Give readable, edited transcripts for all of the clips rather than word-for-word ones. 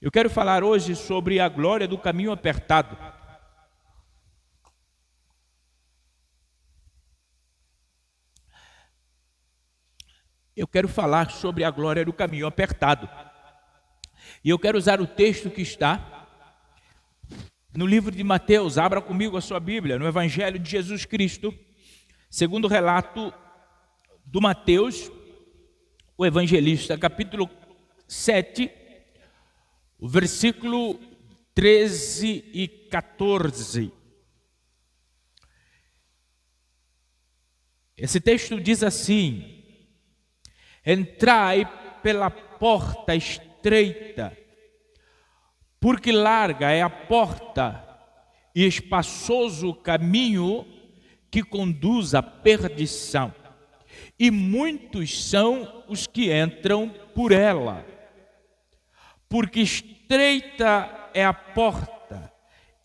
Eu quero falar hoje sobre a glória do caminho apertado. Eu quero falar sobre a glória do caminho apertado. E eu quero usar o texto que está no livro de Mateus. Abra comigo a sua Bíblia, no Evangelho de Jesus Cristo, segundo o relato do Mateus, o evangelista, capítulo 7, o versículo 13 e 14. Esse texto diz assim: entrai pela porta estreita, porque larga é a porta e espaçoso o caminho que conduz à perdição, e muitos são os que entram por ela. Porque estreita é a porta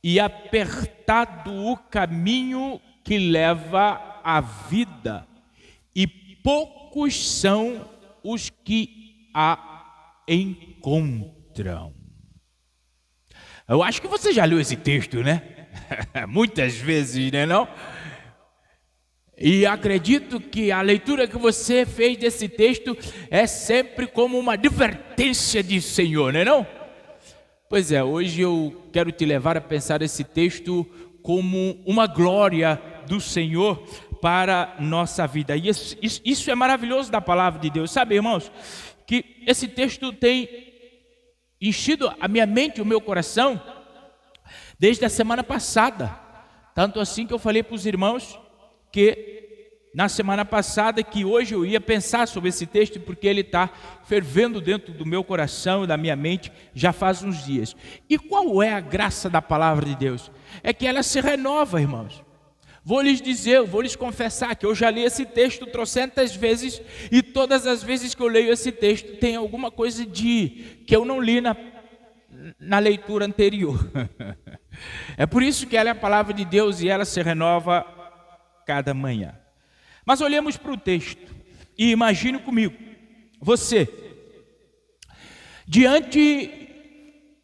e apertado o caminho que leva à vida, e poucos são os que a encontram. Eu acho que você já leu esse texto, né? Muitas vezes, né, não? E acredito que a leitura que você fez desse texto é sempre como uma advertência de Senhor, né, não? Pois é, hoje eu quero te levar a pensar esse texto como uma glória do Senhor para nossa vida. E isso é maravilhoso da palavra de Deus. Sabe, irmãos, que esse texto tem enchido a minha mente e o meu coração desde a semana passada. Tanto assim que eu falei para os irmãos que na semana passada, que hoje eu ia pensar sobre esse texto, porque ele está fervendo dentro do meu coração e da minha mente já faz uns dias. E qual é a graça da palavra de Deus? É que ela se renova, irmãos. Vou lhes dizer, vou lhes confessar que eu já li esse texto trocentas vezes, e todas as vezes que eu leio esse texto tem alguma coisa que eu não li na leitura anterior. É por isso que ela é a palavra de Deus e ela se renova cada manhã. Mas olhemos para o texto e imagine comigo, você, diante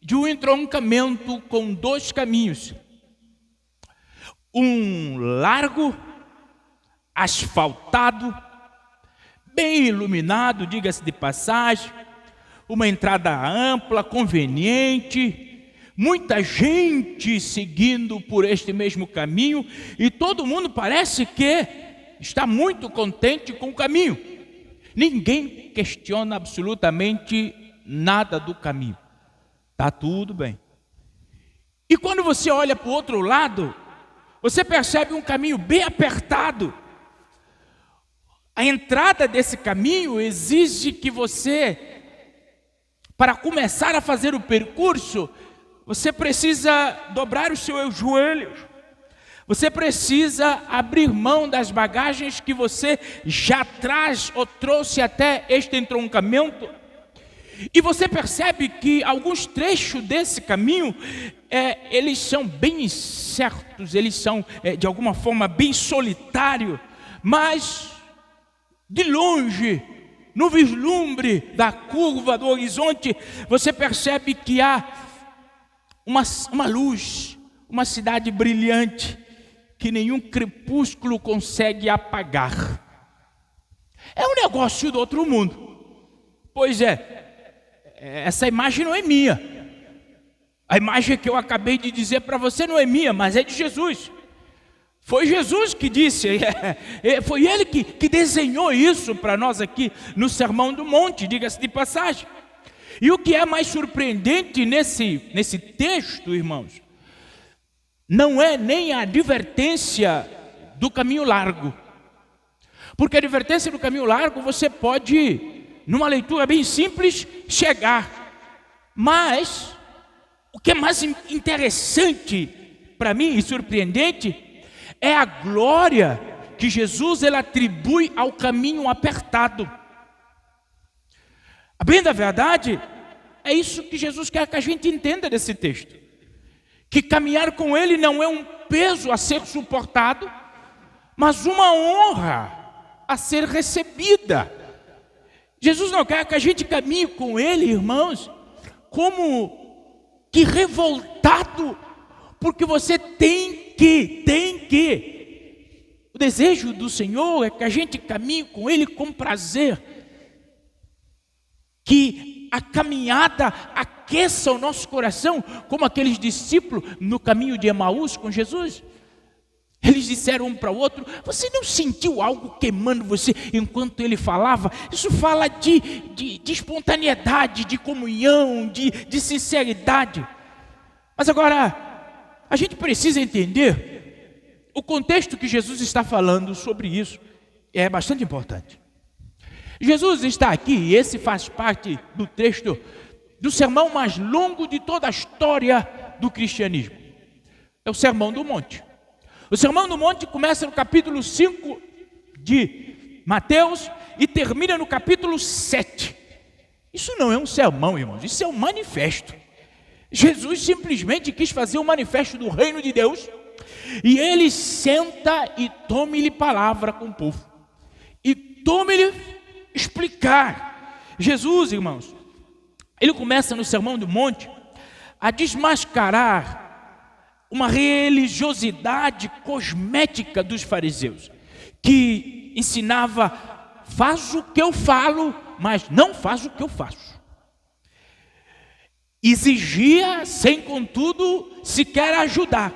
de um entroncamento com dois caminhos, um largo, asfaltado, bem iluminado, diga-se de passagem, uma entrada ampla, conveniente, muita gente seguindo por este mesmo caminho, e todo mundo parece que está muito contente com o caminho. Ninguém questiona absolutamente nada do caminho. Está tudo bem. E quando você olha para o outro lado, você percebe um caminho bem apertado. A entrada desse caminho exige que você, para começar a fazer o percurso, você precisa dobrar os seus joelhos. Você precisa abrir mão das bagagens que você já traz ou trouxe até este entroncamento. E você percebe que alguns trechos desse caminho, eles são bem incertos, eles são de alguma forma bem solitários, mas de longe, no vislumbre da curva do horizonte, você percebe que há uma luz, uma cidade brilhante, que nenhum crepúsculo consegue apagar. É um negócio do outro mundo. Pois essa imagem não é minha. A imagem que eu acabei de dizer para você não é minha, mas é de Jesus. Foi Jesus que disse, foi Ele que desenhou isso para nós aqui no Sermão do Monte, diga-se de passagem. E o que é mais surpreendente nesse texto, irmãos, não é nem a advertência do caminho largo. Porque a advertência do caminho largo você pode, numa leitura bem simples, chegar. Mas o que é mais interessante para mim e surpreendente é a glória que Jesus ele atribui ao caminho apertado. A bem da verdade, é isso que Jesus quer que a gente entenda desse texto. Que caminhar com Ele não é um peso a ser suportado, mas uma honra a ser recebida. Jesus não quer que a gente caminhe com Ele, irmãos, como que revoltado, porque você tem que. O desejo do Senhor é que a gente caminhe com Ele com prazer, que a caminhada aqueça o nosso coração, como aqueles discípulos no caminho de Emaús com Jesus. Eles disseram um para o outro: você não sentiu algo queimando você enquanto ele falava? Isso fala de espontaneidade, de comunhão, de sinceridade. Mas agora, a gente precisa entender o contexto que Jesus está falando sobre isso. É bastante importante. Jesus está aqui, e esse faz parte do texto do sermão mais longo de toda a história do cristianismo. É o Sermão do Monte. O Sermão do Monte começa no capítulo 5 de Mateus e termina no capítulo 7. Isso não é um sermão, irmãos, isso é um manifesto. Jesus simplesmente quis fazer um manifesto do reino de Deus, e ele senta e toma-lhe palavra com o povo, e toma-lhe explicar. Jesus, irmãos, ele começa no Sermão do Monte a desmascarar uma religiosidade cosmética dos fariseus, que ensinava: faz o que eu falo, mas não faz o que eu faço. Exigia, sem contudo sequer ajudar.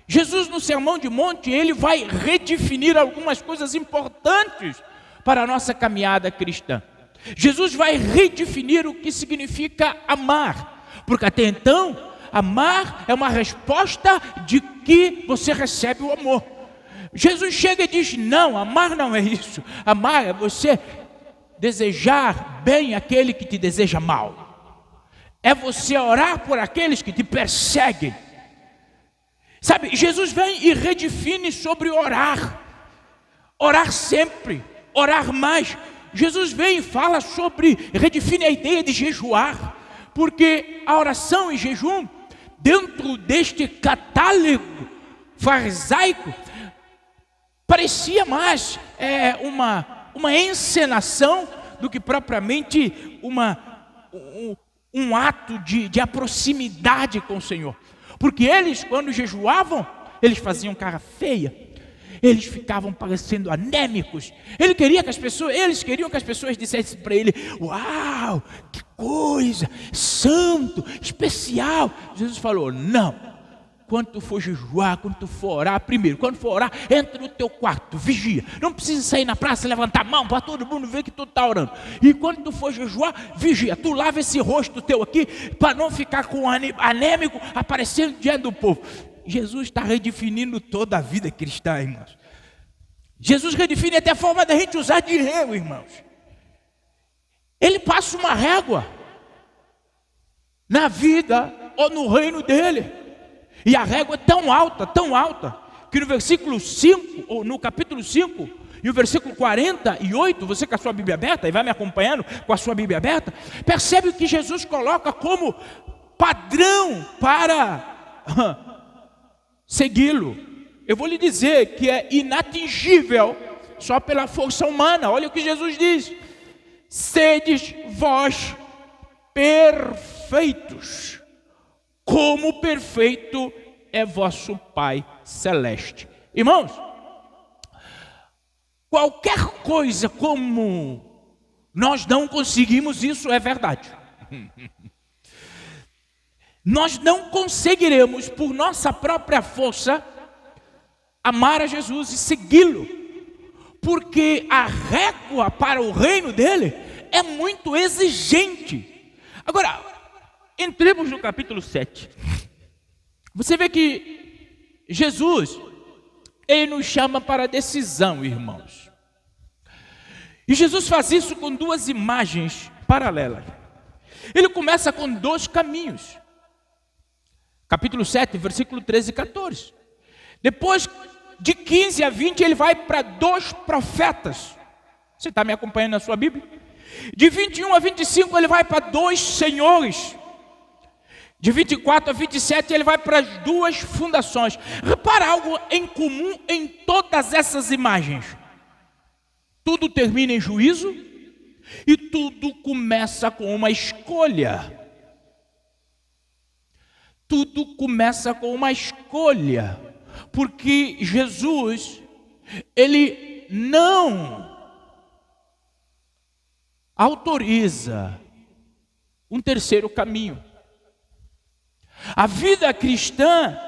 Jesus, no Sermão do Monte, ele vai redefinir algumas coisas importantes para a nossa caminhada cristã. Jesus vai redefinir o que significa amar, porque até então amar é uma resposta de que você recebe o amor. Jesus chega e diz: não, amar não é isso. Amar é você desejar bem aquele que te deseja mal. É você orar por aqueles que te perseguem. Sabe, Jesus vem e redefine sobre orar. Orar sempre, orar mais. Jesus vem e fala sobre, redefine a ideia de jejuar. Porque a oração e jejum, dentro deste catálogo farisaico, parecia mais uma encenação do que propriamente um ato de proximidade com o Senhor. Porque eles, quando jejuavam, eles faziam cara feia, eles ficavam parecendo anêmicos. Eles queriam que as pessoas dissessem para ele: uau, que coisa, santo, especial. Jesus falou: não. Quando tu for jejuar, quando tu for orar, primeiro, quando for orar, entra no teu quarto, vigia. Não precisa sair na praça, levantar a mão para todo mundo ver que tu está orando. E quando tu for jejuar, vigia. Tu lava esse rosto teu aqui, para não ficar com anêmico aparecendo diante do povo. Jesus está redefinindo toda a vida cristã, irmãos. Jesus redefine até a forma da gente usar dinheiro, irmãos. Ele passa uma régua na vida ou no reino dele. E a régua é tão alta, que no versículo 5, ou no capítulo 5, e o versículo 48, você com a sua Bíblia aberta, e vai me acompanhando com a sua Bíblia aberta, percebe que Jesus coloca como padrão para segui-lo. Eu vou lhe dizer que é inatingível só pela força humana. Olha o que Jesus diz: sedes vós perfeitos, como perfeito é vosso Pai Celeste. Irmãos, qualquer coisa como nós não conseguimos, isso é verdade. Nós não conseguiremos, por nossa própria força, amar a Jesus e segui-lo, porque a régua para o reino dele é muito exigente. Agora, entremos no capítulo 7. Você vê que Jesus, ele nos chama para a decisão, irmãos. E Jesus faz isso com duas imagens paralelas. Ele começa com dois caminhos. Capítulo 7, versículo 13 e 14. Depois, de 15 a 20, ele vai para dois profetas. Você está me acompanhando na sua Bíblia? De 21 a 25, ele vai para dois senhores. De 24 a 27, ele vai para as duas fundações. Repara algo em comum em todas essas imagens. Tudo termina em juízo e tudo começa com uma escolha. tudo começa com uma escolha, porque Jesus, ele não autoriza um terceiro caminho. A vida cristã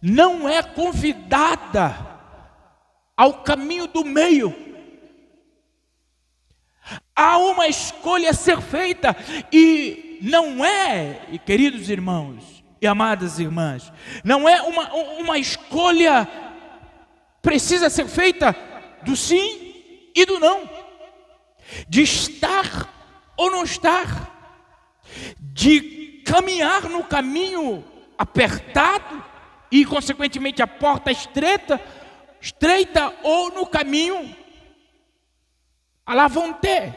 não é convidada ao caminho do meio. Há uma escolha a ser feita, e não é, queridos irmãos e amadas irmãs, não é uma escolha precisa ser feita do sim e do não, de estar ou não estar, de caminhar no caminho apertado e consequentemente a porta estreita ou no caminho à la vontade.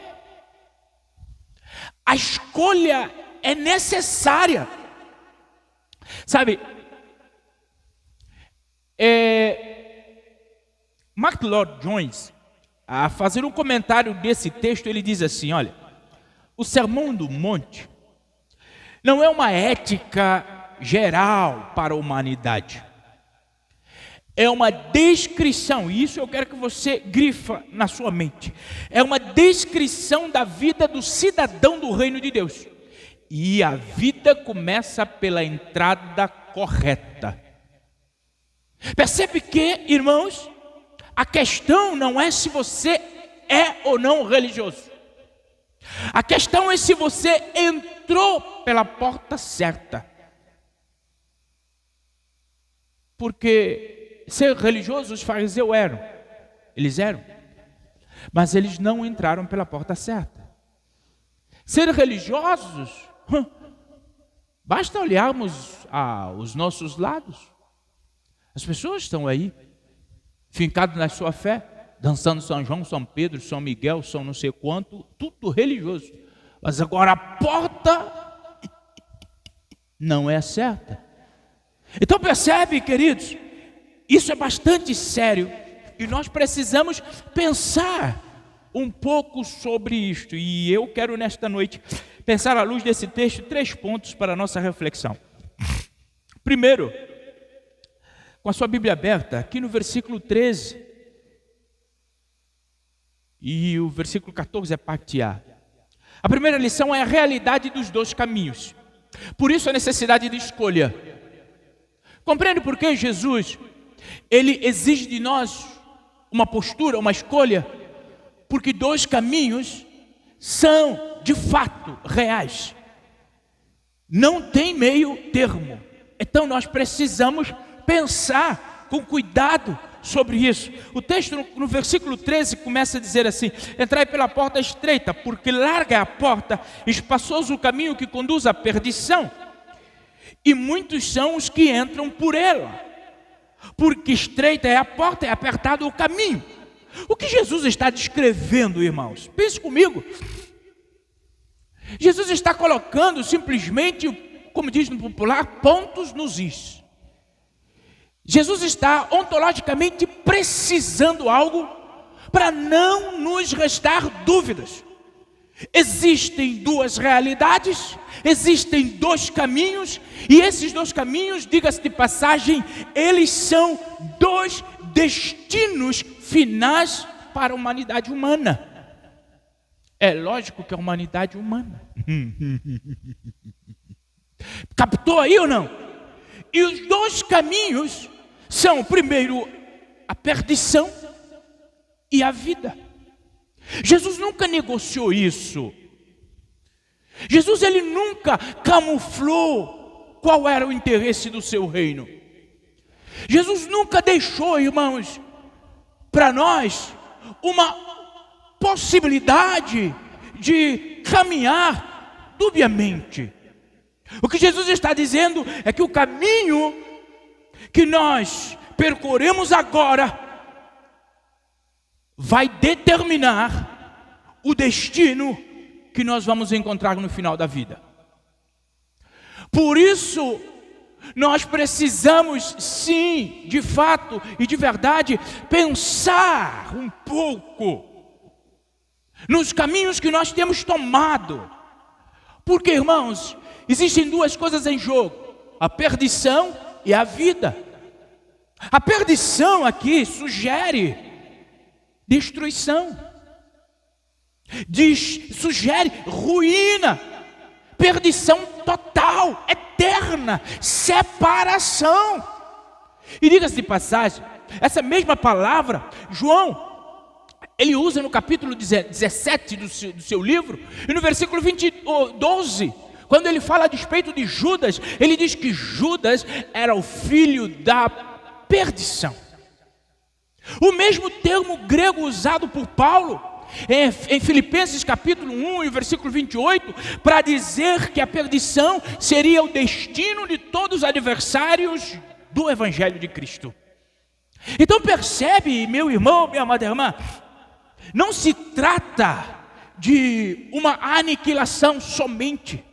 A escolha é necessária. Sabe, Mark Lloyd Jones, a fazer um comentário desse texto, ele diz assim: olha, o Sermão do Monte não é uma ética geral para a humanidade. É uma descrição, e isso eu quero que você grifa na sua mente. É uma descrição da vida do cidadão do reino de Deus. E a vida começa pela entrada correta. Percebe que, irmãos, a questão não é se você é ou não religioso. A questão é se você entrou pela porta certa. Porque ser religioso, os fariseus eram. Eles eram. Mas eles não entraram pela porta certa. Ser religiosos, basta olharmos aos nossos lados. As pessoas estão aí, fincadas na sua fé, dançando São João, São Pedro, São Miguel, São não sei quanto, tudo religioso. Mas agora a porta não é certa. Então percebe, queridos, isso é bastante sério e nós precisamos pensar um pouco sobre isto. E eu quero nesta noite pensar à luz desse texto 3 pontos para a nossa reflexão. Primeiro, com a sua Bíblia aberta, aqui no versículo 13 e o versículo 14 é parte A. A primeira lição é a realidade dos 2 caminhos. Por isso a necessidade de escolha. Compreende por que Jesus, ele exige de nós uma postura, uma escolha? Porque 2 caminhos são de fato reais. Não tem meio termo. Então nós precisamos pensar com cuidado sobre isso. O texto no versículo 13 começa a dizer assim: entrai pela porta estreita, porque larga é a porta, espaçoso o caminho que conduz à perdição, e muitos são os que entram por ela. Porque estreita é a porta, é apertado o caminho. O que Jesus está descrevendo, irmãos? Pense comigo. Jesus está colocando simplesmente, como diz no popular, pontos nos is. Jesus está ontologicamente precisando algo para não nos restar dúvidas. Existem 2 realidades, existem 2 caminhos, e esses 2 caminhos, diga-se de passagem, eles são 2 destinos finais para a humanidade humana. É lógico que a humanidade humana. Captou aí ou não? E os 2 caminhos são, primeiro, a perdição e a vida. Jesus nunca negociou isso. Jesus, ele nunca camuflou qual era o interesse do seu reino. Jesus nunca deixou, irmãos, para nós uma possibilidade de caminhar dubiamente. O que Jesus está dizendo é que o caminho que nós percorremos agora vai determinar o destino que nós vamos encontrar no final da vida. Por isso, nós precisamos, sim, de fato e de verdade, pensar um pouco nos caminhos que nós temos tomado. Porque, irmãos, existem 2 coisas em jogo. a perdição e a vida. A perdição aqui sugere destruição, sugere ruína, perdição total, eterna, separação. E diga-se de passagem, essa mesma palavra, João, ele usa no capítulo 17 do seu livro, e no versículo 12, quando ele fala a respeito de Judas, ele diz que Judas era o filho da perdição. O mesmo termo grego usado por Paulo em Filipenses capítulo 1 e versículo 28, para dizer que a perdição seria o destino de todos os adversários do Evangelho de Cristo. Então percebe, meu irmão, minha amada irmã, não se trata de uma aniquilação somente.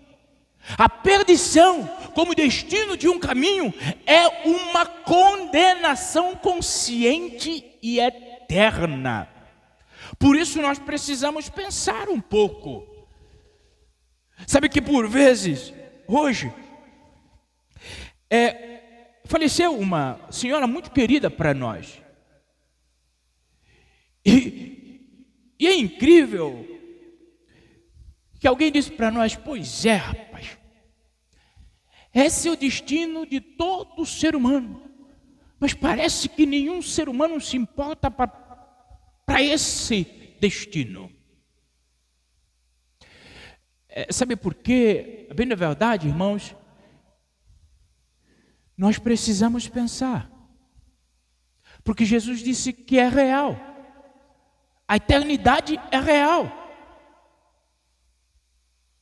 A perdição, como destino de um caminho, é uma condenação consciente e eterna. Por isso nós precisamos pensar um pouco. Sabe que por vezes, hoje, faleceu uma senhora muito querida para nós. E é incrível que alguém disse para nós: pois é, rapaz, esse é o destino de todo ser humano, mas parece que nenhum ser humano se importa para esse destino. Sabe por quê? Bem na verdade, irmãos, nós precisamos pensar, porque Jesus disse que é real, a eternidade é real.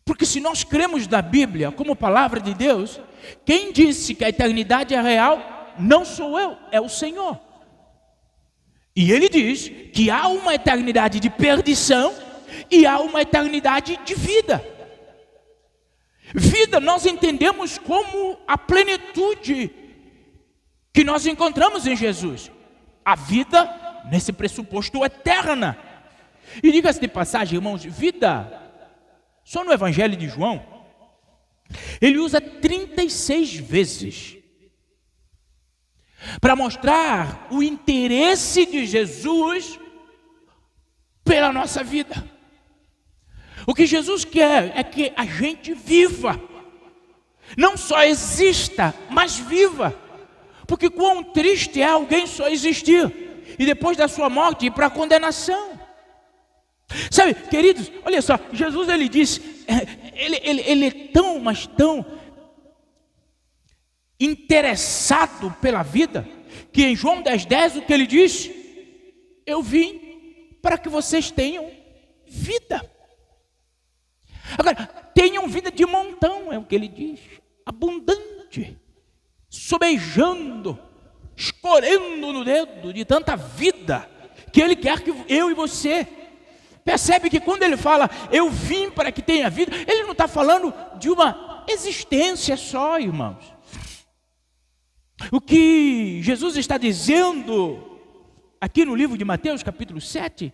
Porque se nós cremos na Bíblia como palavra de Deus, quem disse que a eternidade é real não sou eu, é o Senhor. E Ele diz que há uma eternidade de perdição e há uma eternidade de vida. Vida nós entendemos como a plenitude que nós encontramos em Jesus. A vida nesse pressuposto eterna. E diga-se de passagem, irmãos, vida, só no Evangelho de João, ele usa 36 vezes para mostrar o interesse de Jesus pela nossa vida. O que Jesus quer é que a gente viva, não só exista, mas viva. Porque quão triste é alguém só existir e depois da sua morte ir para a condenação. Sabe, queridos, olha só, Jesus ele disse, ele é tão, mas tão interessado pela vida, que em João 10,10 o que ele diz? Eu vim para que vocês tenham vida. Agora, tenham vida de montão, é o que ele diz, abundante, sobejando, escorrendo no dedo de tanta vida que ele quer que eu e você. Percebe que quando ele fala, eu vim para que tenha vida, ele não está falando de uma existência só, irmãos. O que Jesus está dizendo aqui no livro de Mateus, capítulo 7,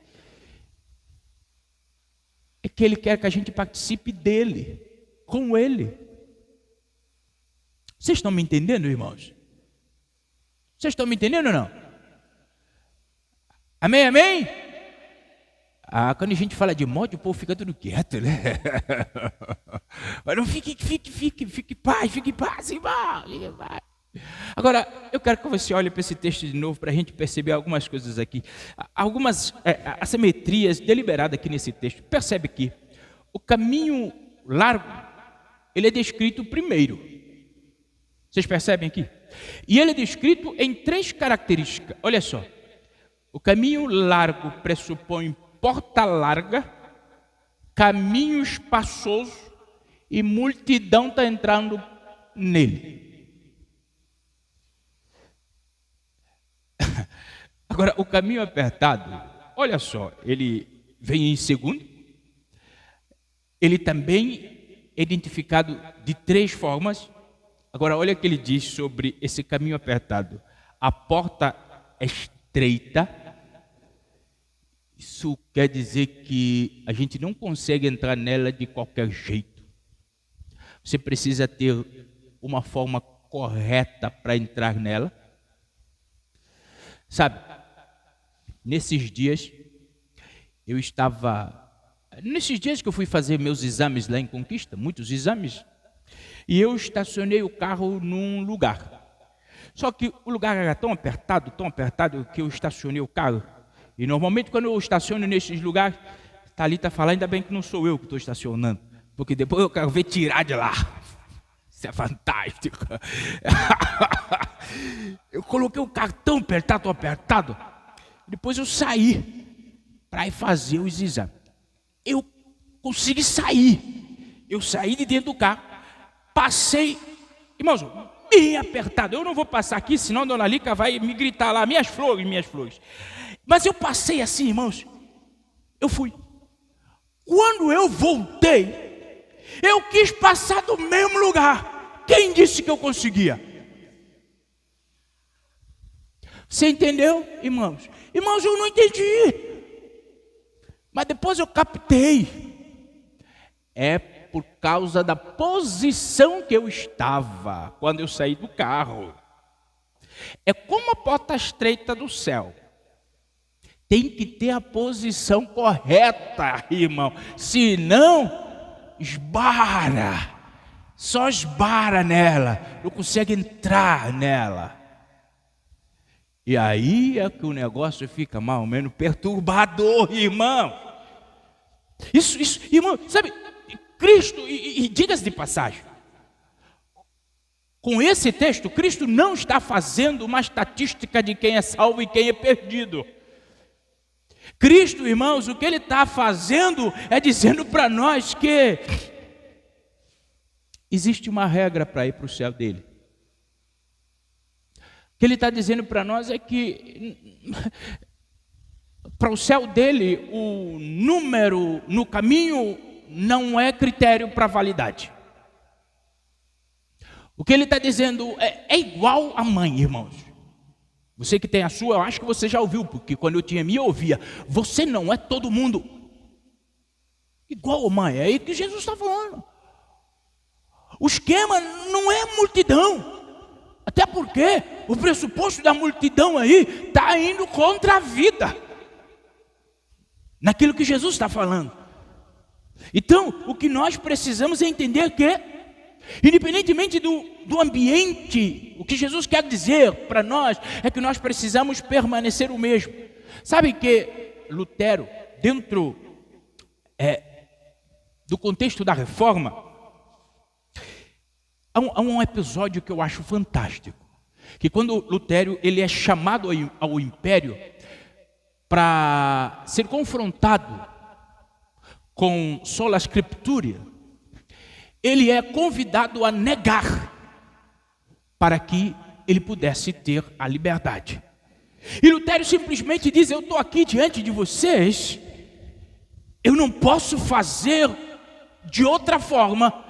é que ele quer que a gente participe dele, com ele. Vocês estão me entendendo, irmãos? Vocês estão me entendendo ou não? Amém, amém? Quando a gente fala de morte, o povo fica tudo quieto, né? Mas não fique paz, fique paz, irmão. Agora, eu quero que você olhe para esse texto de novo, para a gente perceber algumas coisas aqui. Algumas assimetrias deliberadas aqui nesse texto. Percebe que o caminho largo, ele é descrito primeiro. Vocês percebem aqui? E ele é descrito em 3 características. Olha só. O caminho largo pressupõe porta larga, caminho espaçoso e multidão está entrando nele. Agora, o caminho apertado, olha só, ele vem em segundo. Ele também é identificado de 3 formas. Agora, olha o que ele diz sobre esse caminho apertado. A porta é estreita. Isso quer dizer que a gente não consegue entrar nela de qualquer jeito. Você precisa ter uma forma correta para entrar nela. Sabe, nesses dias que eu fui fazer meus exames lá em Conquista, muitos exames, e eu estacionei o carro num lugar. Só que o lugar era tão apertado que eu estacionei o carro. E normalmente quando eu estaciono nesses lugares, Thalita fala, ainda bem que não sou eu que estou estacionando, porque depois eu quero ver tirar de lá. Isso é fantástico. Eu coloquei o carro tão apertado. Depois eu saí para ir fazer os exames. Eu consegui sair. Eu saí de dentro do carro, passei, irmãos, bem apertado. Eu não vou passar aqui, senão a dona Lica vai me gritar lá, minhas flores. Mas eu passei assim, irmãos, eu fui. Quando eu voltei, eu quis passar do mesmo lugar. Quem disse que eu conseguia? Você entendeu, irmãos? Irmãos, eu não entendi. Mas depois eu captei. É por causa da posição que eu estava quando eu saí do carro. É como a porta estreita do céu. Tem que ter a posição correta, irmão. Senão, esbara. Só esbara nela. Não consegue entrar nela. E aí é que o negócio fica mais ou menos perturbador, irmão. Isso, irmão, sabe, Cristo, e diga-se de passagem, com esse texto, Cristo não está fazendo uma estatística de quem é salvo e quem é perdido. Cristo, irmãos, o que Ele está fazendo é dizendo para nós que existe uma regra para ir para o céu dele. O que Ele está dizendo para nós é que para o céu dele, o número no caminho não é critério para validade. O que Ele está dizendo é igual a mãe, irmãos. Você que tem a sua, eu acho que você já ouviu, porque quando eu tinha a minha, eu ouvia. Você não é todo mundo. Igual a mãe, é aí que Jesus está falando. O esquema não é multidão. Até porque o pressuposto da multidão aí está indo contra a vida. Naquilo que Jesus está falando. Então, o que nós precisamos é entender que, independentemente do ambiente, o que Jesus quer dizer para nós é que nós precisamos permanecer o mesmo. Sabe que Lutero, dentro do contexto da reforma, há um episódio que eu acho fantástico, que quando Lutero ele é chamado ao império para ser confrontado com sola scriptura, ele é convidado a negar para que ele pudesse ter a liberdade. E Lutero simplesmente diz, eu estou aqui diante de vocês, eu não posso fazer de outra forma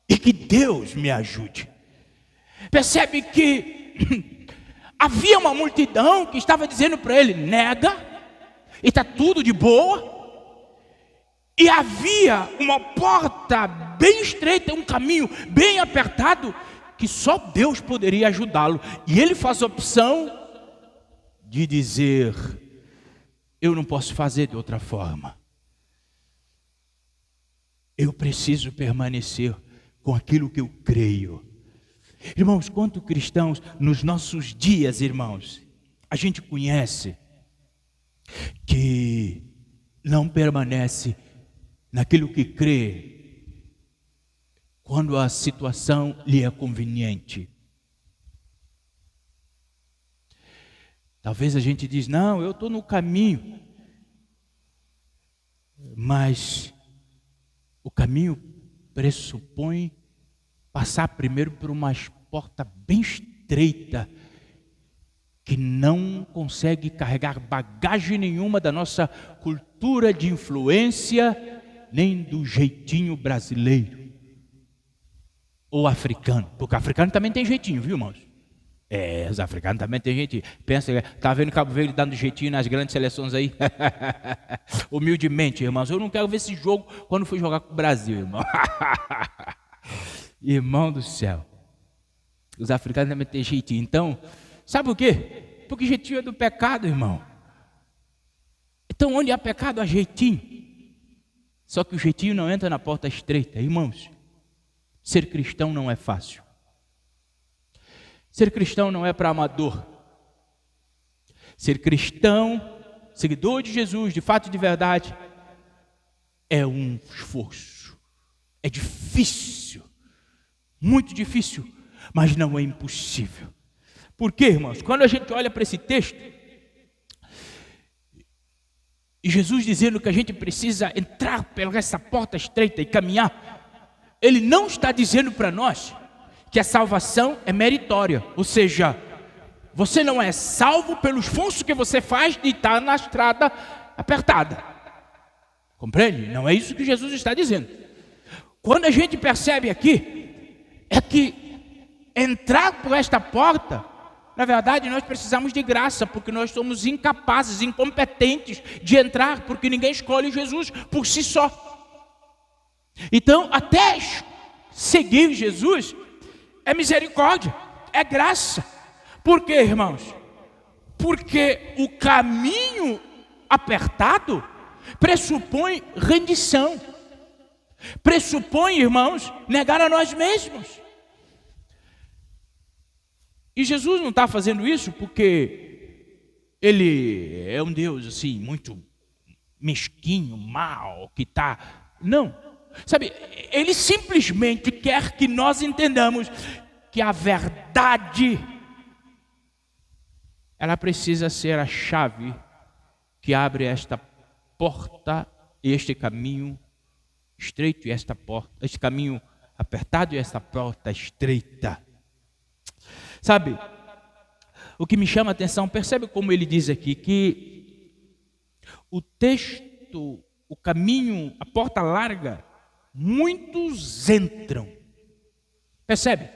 e que Deus me ajude. Percebe que havia uma multidão que estava dizendo para ele, nega, e está tudo de boa. E havia uma porta bem estreita, um caminho bem apertado, que só Deus poderia ajudá-lo. E ele faz a opção de dizer, eu não posso fazer de outra forma. Eu preciso permanecer com aquilo que eu creio. Irmãos, quanto cristãos nos nossos dias, irmãos, a gente conhece que não permanece naquilo que crê quando a situação lhe é conveniente. Talvez a gente diz, não, eu estou no caminho, mas o caminho pressupõe passar primeiro por uma porta bem estreita, que não consegue carregar bagagem nenhuma da nossa cultura de influência, nem do jeitinho brasileiro ou africano, porque africano também tem jeitinho, viu, irmãos? Os africanos também tem jeitinho. Pensa, tá vendo Cabo Verde dando jeitinho nas grandes seleções aí? Humildemente, irmãos, eu não quero ver esse jogo quando for jogar com o Brasil, irmão. Irmão do céu. Os africanos também têm jeitinho. Então, sabe o quê? Porque jeitinho é do pecado, irmão. Então, onde há pecado, há jeitinho. Só que o jeitinho não entra na porta estreita. Irmãos, ser cristão não é fácil. Ser cristão não é para amador. Ser cristão, seguidor de Jesus, de fato e de verdade, é um esforço. É difícil. Muito difícil. Mas não é impossível. Por quê, irmãos? Quando a gente olha para esse texto, e Jesus dizendo que a gente precisa entrar por essa porta estreita e caminhar, Ele não está dizendo para nós que a salvação é meritória. Ou seja, você não é salvo pelo esforço que você faz de estar na estrada apertada. Compreende? Não é isso que Jesus está dizendo. Quando a gente percebe aqui, é que entrar por esta porta, na verdade, nós precisamos de graça, porque nós somos incapazes, incompetentes de entrar, porque ninguém escolhe Jesus por si só. Então, até seguir Jesus é misericórdia, é graça. Por quê, irmãos? Porque o caminho apertado pressupõe rendição, pressupõe, irmãos, negar a nós mesmos. E Jesus não está fazendo isso porque Ele é um Deus assim, muito mesquinho, mau, que está... Não, sabe, Ele simplesmente quer que nós entendamos que a verdade, ela precisa ser a chave que abre esta porta, este caminho estreito e esta porta, este caminho apertado e esta porta estreita. Sabe, o que me chama a atenção, percebe como ele diz aqui, que o texto, o caminho, a porta larga, muitos entram. Percebe?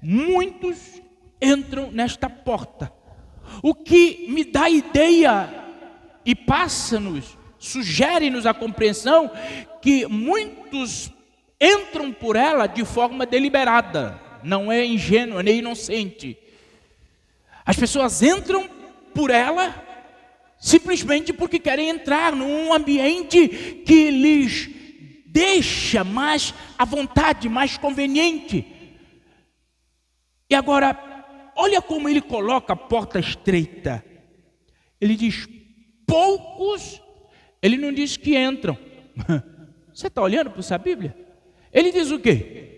Muitos entram nesta porta. O que me dá ideia e passa-nos, sugere-nos a compreensão que muitos entram por ela de forma deliberada. Não é ingênua nem inocente. As pessoas entram por ela simplesmente porque querem entrar num ambiente que lhes deixa mais à vontade, mais conveniente. E agora, olha como ele coloca a porta estreita. Ele diz, poucos, ele não diz que entram. Você está olhando para essa Bíblia? Ele diz o quê?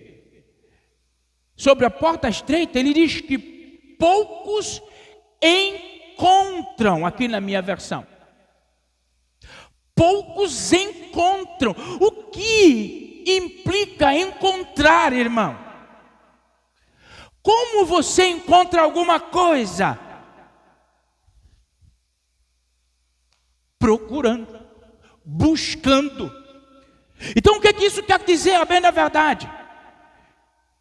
Sobre a porta estreita, ele diz que poucos encontram, aqui na minha versão. Poucos encontram. O que implica encontrar, irmão? Como você encontra alguma coisa? Procurando, buscando. Então o que é que isso quer dizer, a bem da verdade?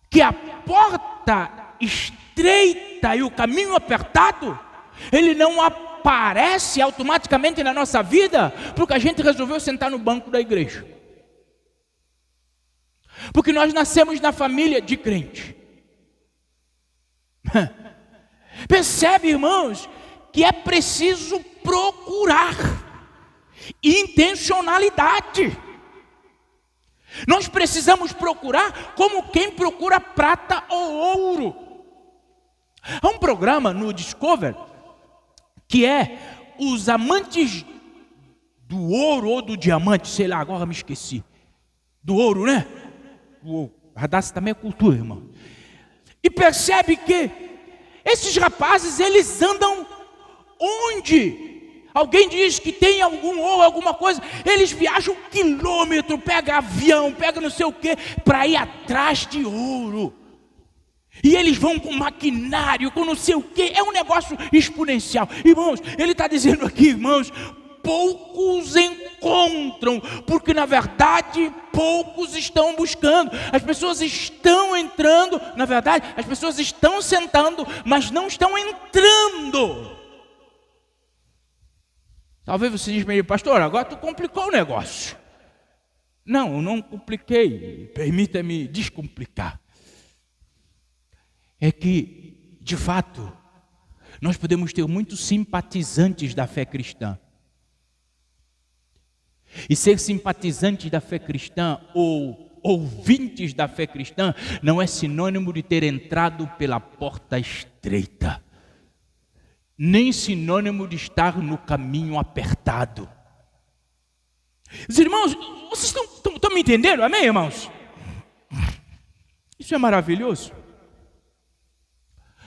Que a porta estreita e o caminho apertado, ele não aparece automaticamente na nossa vida porque a gente resolveu sentar no banco da igreja. Porque nós nascemos na família de crente. Percebe, irmãos, que é preciso procurar intencionalidade. Nós precisamos procurar como quem procura prata ou ouro. Há um programa no Discovery que é os amantes do ouro ou do diamante, sei lá, agora me esqueci. Do ouro, né? O Radassa também é cultura, irmão. E percebe que esses rapazes, eles andam onde alguém diz que tem algum ouro, alguma coisa, eles viajam quilômetro, pega avião, pega não sei o que, para ir atrás de ouro. E eles vão com maquinário, com não sei o que, é um negócio exponencial. Irmãos, ele está dizendo aqui, irmãos, poucos encontram, porque na verdade poucos estão buscando. As pessoas estão entrando, na verdade, as pessoas estão sentando, mas não estão entrando. Talvez você diga para ele, pastor, agora tu complicou o negócio. Não, eu não compliquei, permita-me descomplicar. é que, de fato, nós podemos ter muitos simpatizantes da fé cristã. E ser simpatizante da fé cristã ou ouvintes da fé cristã não é sinônimo de ter entrado pela porta estreita, nem sinônimo de estar no caminho apertado. Os irmãos, vocês estão me entendendo? Amém, irmãos? Isso é maravilhoso.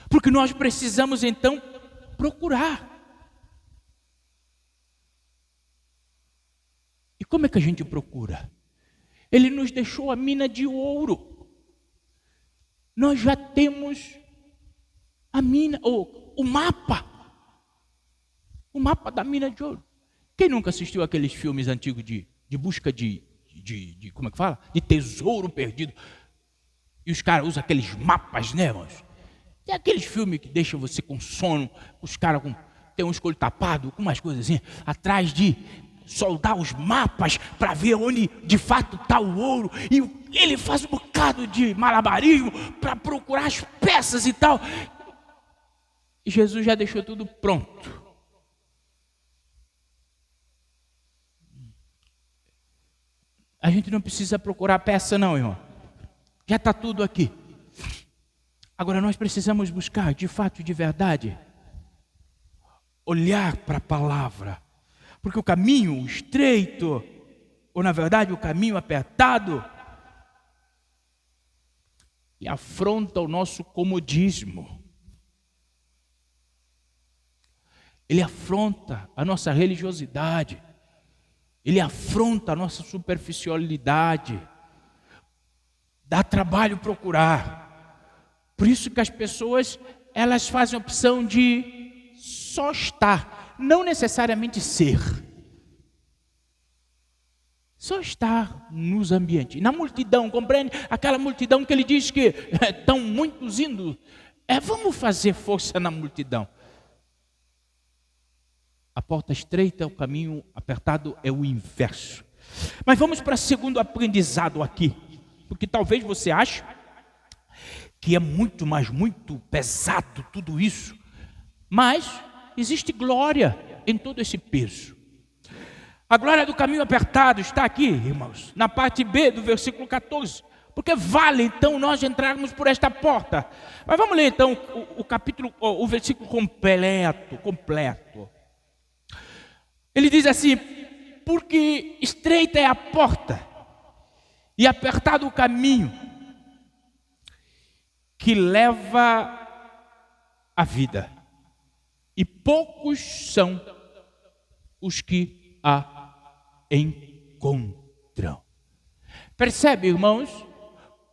Porque nós precisamos então procurar. E como é que a gente procura? Ele nos deixou a mina de ouro. Nós já temos a mina, ou o mapa da mina de ouro. Quem nunca assistiu aqueles filmes antigos de busca de como é que fala? De tesouro perdido. E os caras usam aqueles mapas, né, irmãos? Tem aqueles filmes que deixam você com sono, os caras tem um escolho tapado, com umas coisas assim, atrás de soldar os mapas para ver onde de fato está o ouro. E ele faz um bocado de malabarismo para procurar as peças e tal. E Jesus já deixou tudo pronto. A gente não precisa procurar peça não, irmão. Já está tudo aqui. Agora nós precisamos buscar, de fato, de verdade, olhar para a palavra. Porque o caminho estreito, ou na verdade o caminho apertado, ele afronta o nosso comodismo. Ele afronta a nossa religiosidade. Ele afronta a nossa superficialidade. Dá trabalho procurar. Por isso que as pessoas, elas fazem a opção de só estar, não necessariamente ser. Só estar nos ambientes. Na multidão, compreende? Aquela multidão que ele diz que estão muitos indo. Vamos fazer força na multidão. A porta estreita, o caminho apertado é o inverso. Mas vamos para o segundo aprendizado aqui. Porque talvez você ache que é muito pesado tudo isso. Mas existe glória em todo esse peso. A glória do caminho apertado está aqui, irmãos, na parte B do versículo 14. Porque vale então nós entrarmos por esta porta. Mas vamos ler então o versículo completo. Ele diz assim: porque estreita é a porta e apertado o caminho que leva à vida, e poucos são os que a encontram. Percebe, irmãos,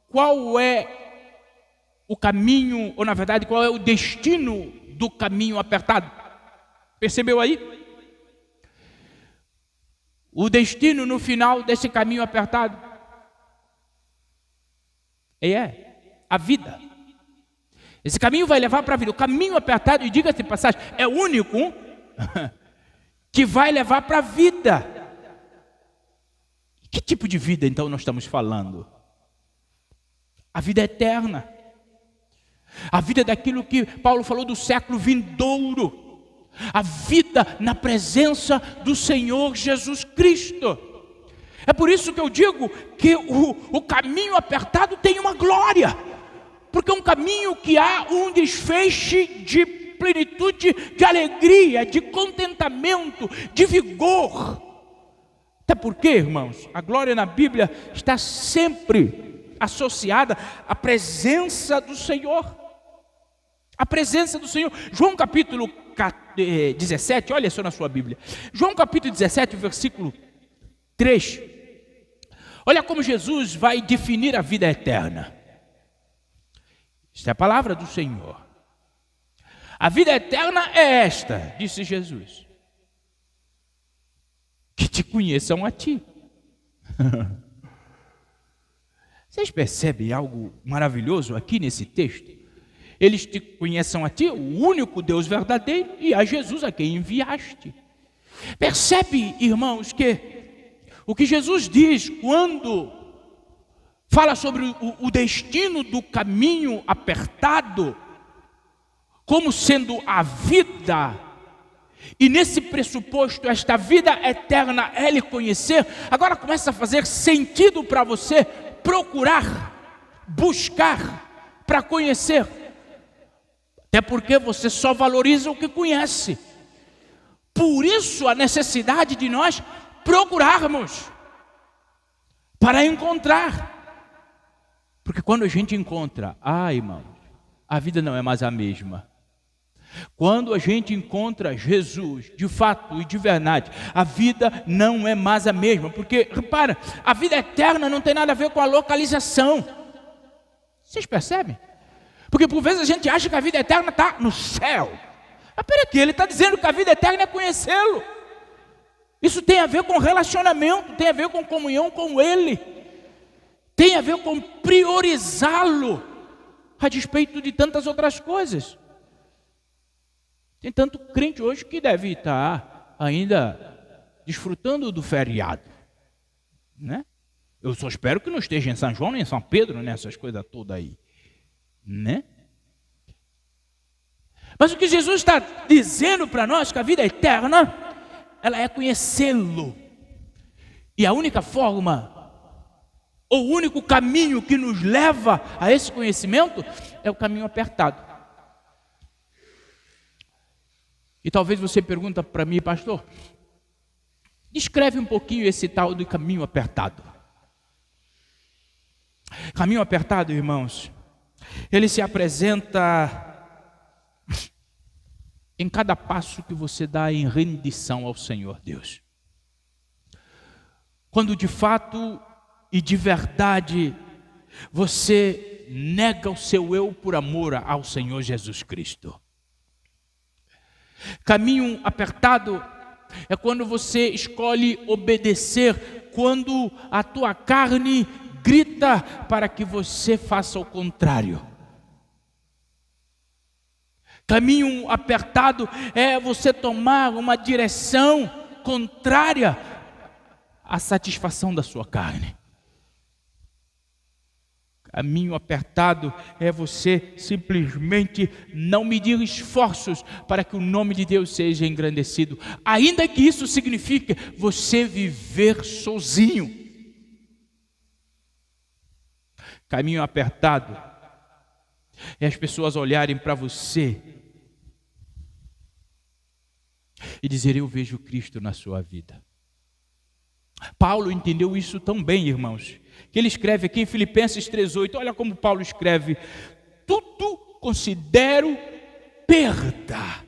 qual é o caminho, ou na verdade, qual é o destino do caminho apertado? Percebeu aí? O destino no final desse caminho apertado é a vida. Esse caminho vai levar para a vida. O caminho apertado, e diga-se de passagem, é o único que vai levar para a vida. Que tipo de vida então nós estamos falando? A vida eterna. A vida daquilo que Paulo falou do século vindouro. A vida na presença do Senhor Jesus Cristo. É por isso que eu digo que o caminho apertado tem uma glória. Porque é um caminho que há um desfecho de plenitude, de alegria, de contentamento, de vigor. Até porque, irmãos, a glória na Bíblia está sempre associada à presença do Senhor. A presença do Senhor. João capítulo 17, olha só na sua Bíblia. João capítulo 17, versículo 3. Olha como Jesus vai definir a vida eterna. Esta é a palavra do Senhor. A vida eterna é esta, disse Jesus: que te conheçam a ti. Vocês percebem algo maravilhoso aqui nesse texto? Eles te conheçam a ti, o único Deus verdadeiro, e a Jesus a quem enviaste. Percebe, irmãos, que o que Jesus diz quando fala sobre o destino do caminho apertado, como sendo a vida, e nesse pressuposto, esta vida eterna é lhe conhecer, agora começa a fazer sentido para você procurar, buscar, para conhecer. Até porque você só valoriza o que conhece. Por isso a necessidade de nós procurarmos, para encontrar. Porque quando a gente encontra, irmãos, a vida não é mais a mesma. Quando a gente encontra Jesus, de fato e de verdade, a vida não é mais a mesma. Porque, repara, a vida eterna não tem nada a ver com a localização. Vocês percebem? Porque por vezes a gente acha que a vida eterna está no céu. Mas peraí, ele está dizendo que a vida eterna é conhecê-lo. Isso tem a ver com relacionamento, tem a ver com comunhão com Ele. Tem a ver com priorizá-lo a despeito de tantas outras coisas. Tem tanto crente hoje que deve estar ainda desfrutando do feriado, né? Eu só espero que não esteja em São João nem em São Pedro, nessas coisas todas aí, né? Mas o que Jesus está dizendo para nós, que a vida eterna, ela é conhecê-lo. E a única forma, ou o único caminho que nos leva a esse conhecimento, é o caminho apertado. E talvez você pergunta para mim, pastor, descreve um pouquinho esse tal do caminho apertado. Caminho apertado, irmãos, ele se apresenta em cada passo que você dá em rendição ao Senhor Deus. Quando de fato e de verdade você nega o seu eu por amor ao Senhor Jesus Cristo. Caminho apertado é quando você escolhe obedecer, quando a tua carne grita para que você faça o contrário. Caminho apertado é você tomar uma direção contrária à satisfação da sua carne. Caminho apertado é você simplesmente não medir esforços para que o nome de Deus seja engrandecido, ainda que isso signifique você viver sozinho. Caminho apertado é as pessoas olharem para você e dizer: eu vejo Cristo na sua vida. Paulo entendeu isso tão bem, irmãos, que ele escreve aqui em Filipenses 3,8, olha como Paulo escreve: tudo considero perda,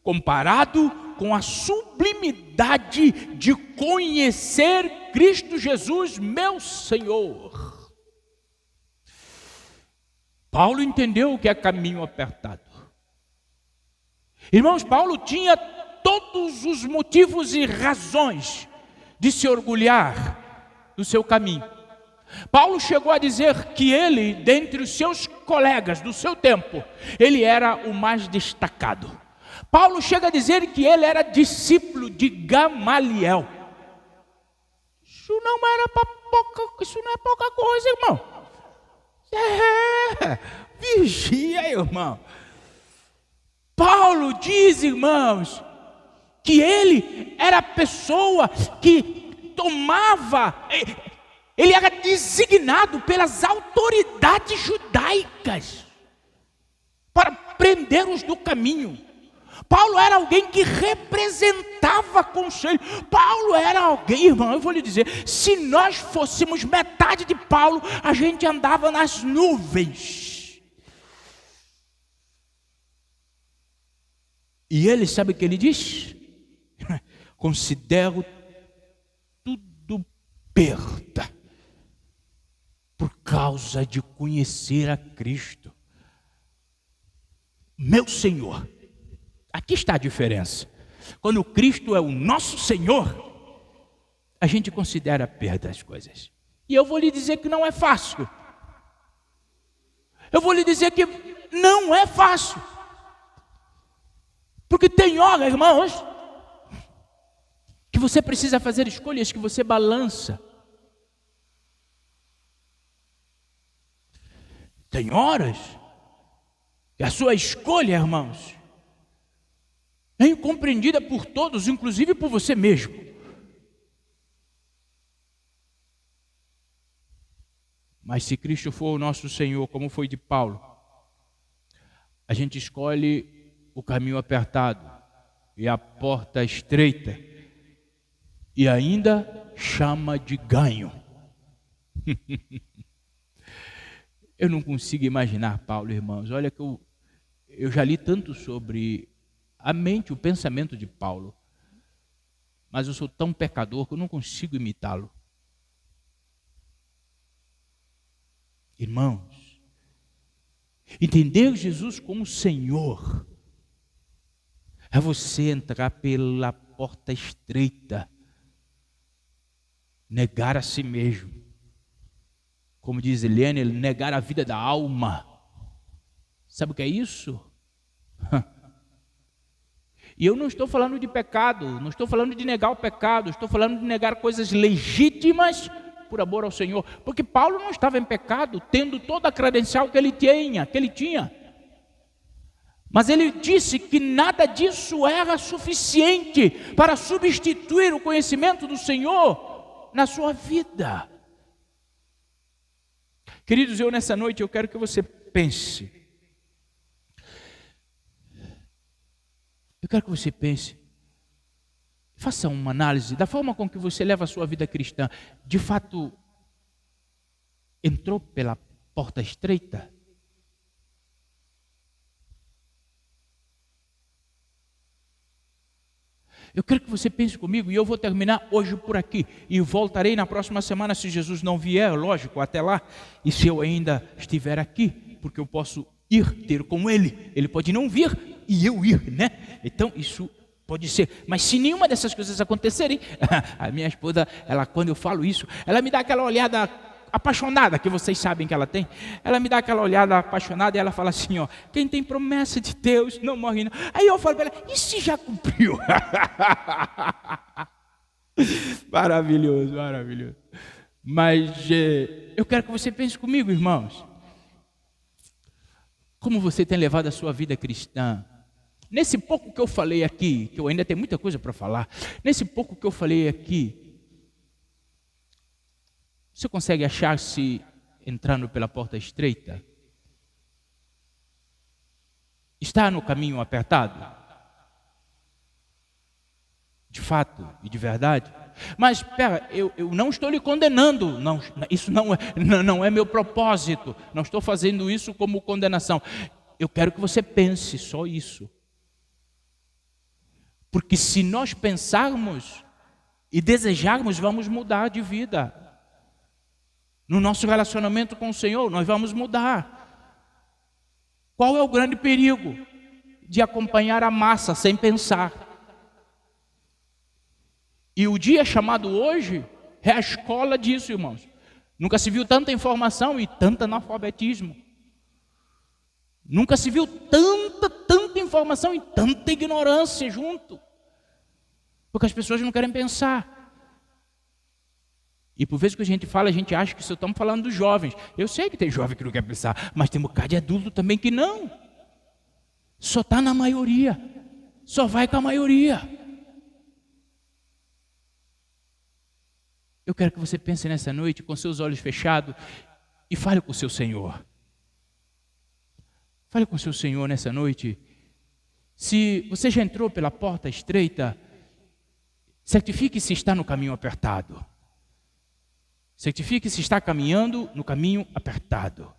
comparado com a sublimidade de conhecer Cristo Jesus, meu Senhor. Paulo entendeu o que é caminho apertado. Irmãos, Paulo tinha todos os motivos e razões de se orgulhar do seu caminho. Paulo chegou a dizer que ele, dentre os seus colegas do seu tempo, ele era o mais destacado. Paulo chega a dizer que ele era discípulo de Gamaliel. Isso não é pouca coisa, irmão. Vigia, irmão. Paulo diz, irmãos, que ele era a pessoa que tomava, ele era designado pelas autoridades judaicas para prender-os do caminho. Paulo era alguém que representava conselho. Paulo era alguém, irmão, eu vou lhe dizer, se nós fôssemos metade de Paulo, a gente andava nas nuvens. E ele, sabe o que ele diz? Considero tudo perda por causa de conhecer a Cristo, meu Senhor. Aqui está a diferença. Quando Cristo é o nosso Senhor, a gente considera perda as coisas. E eu vou lhe dizer que não é fácil. Eu vou lhe dizer que não é fácil. Porque tem hora, irmãos, que você precisa fazer escolhas que você balança. Tem horas que E a sua escolha, irmãos, é incompreendida por todos, inclusive por você mesmo. Mas se Cristo for o nosso Senhor, como foi de Paulo, a gente escolhe o caminho apertado e a porta estreita e ainda chama de ganho. Eu não consigo imaginar Paulo, irmãos. Olha que eu já li tanto sobre a mente, o pensamento de Paulo, mas eu sou tão pecador que eu não consigo imitá-lo. Irmãos, entender Jesus como Senhor é você entrar pela porta estreita, negar a si mesmo. Como diz Helene, negar a vida da alma. Sabe o que é isso? E eu não estou falando de pecado, não estou falando de negar o pecado, estou falando de negar coisas legítimas por amor ao Senhor. Porque Paulo não estava em pecado, tendo toda a credencial que ele tinha. Mas ele disse que nada disso era suficiente para substituir o conhecimento do Senhor na sua vida. Queridos, nessa noite eu quero que você pense. Eu quero que você pense. Faça uma análise da forma com que você leva a sua vida cristã. De fato, entrou pela porta estreita? Eu quero que você pense comigo, e eu vou terminar hoje por aqui, e voltarei na próxima semana, se Jesus não vier, lógico, até lá, e se eu ainda estiver aqui, porque eu posso ir ter com ele pode não vir, e eu ir, né? Então, isso pode ser, mas se nenhuma dessas coisas acontecerem, a minha esposa, ela, quando eu falo isso, ela me dá aquela olhada apaixonada, que vocês sabem que ela tem. Ela me dá aquela olhada apaixonada e ela fala assim, ó, quem tem promessa de Deus não morre não. Aí eu falo para ela, e se já cumpriu? Maravilhoso, maravilhoso. Mas eu quero que você pense comigo, irmãos. Como você tem levado a sua vida cristã? Nesse pouco que eu falei aqui, que eu ainda tenho muita coisa para falar, nesse pouco que eu falei aqui, você consegue achar-se entrando pela porta estreita? Está no caminho apertado? De fato e de verdade? Mas espera, eu não estou lhe condenando, não, isso não é meu propósito, não estou fazendo isso como condenação. Eu quero que você pense só isso. Porque se nós pensarmos e desejarmos, vamos mudar de vida. No nosso relacionamento com o Senhor, nós vamos mudar. Qual é o grande perigo? De acompanhar a massa sem pensar. E o dia chamado hoje é a escola disso, irmãos. Nunca se viu tanta informação e tanto analfabetismo. Nunca se viu tanta informação e tanta ignorância junto. Porque as pessoas não querem pensar. E por vezes que a gente fala, a gente acha que só estamos falando dos jovens. Eu sei que tem jovem que não quer pensar, mas tem um bocado de adulto também que não. Só está na maioria. Só vai com a maioria. Eu quero que você pense nessa noite com seus olhos fechados e fale com o seu Senhor. Fale com o seu Senhor nessa noite. Se você já entrou pela porta estreita, certifique se está no caminho apertado. Certifique se está caminhando no caminho apertado.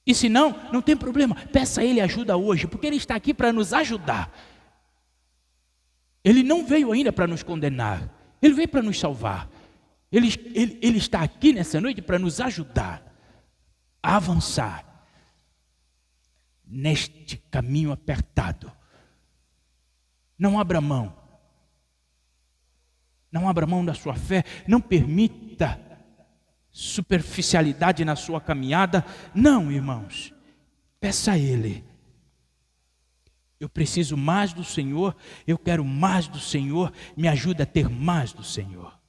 E se não, não tem problema. Peça a Ele ajuda hoje, porque Ele está aqui para nos ajudar. Ele não veio ainda para nos condenar. Ele veio para nos salvar. Ele está aqui nessa noite para nos ajudar a avançar neste caminho apertado. Não abra mão. Não abra mão da sua fé. Não permita superficialidade na sua caminhada. Não, irmãos. Peça a Ele. Eu preciso mais do Senhor. Eu quero mais do Senhor. Me ajuda a ter mais do Senhor.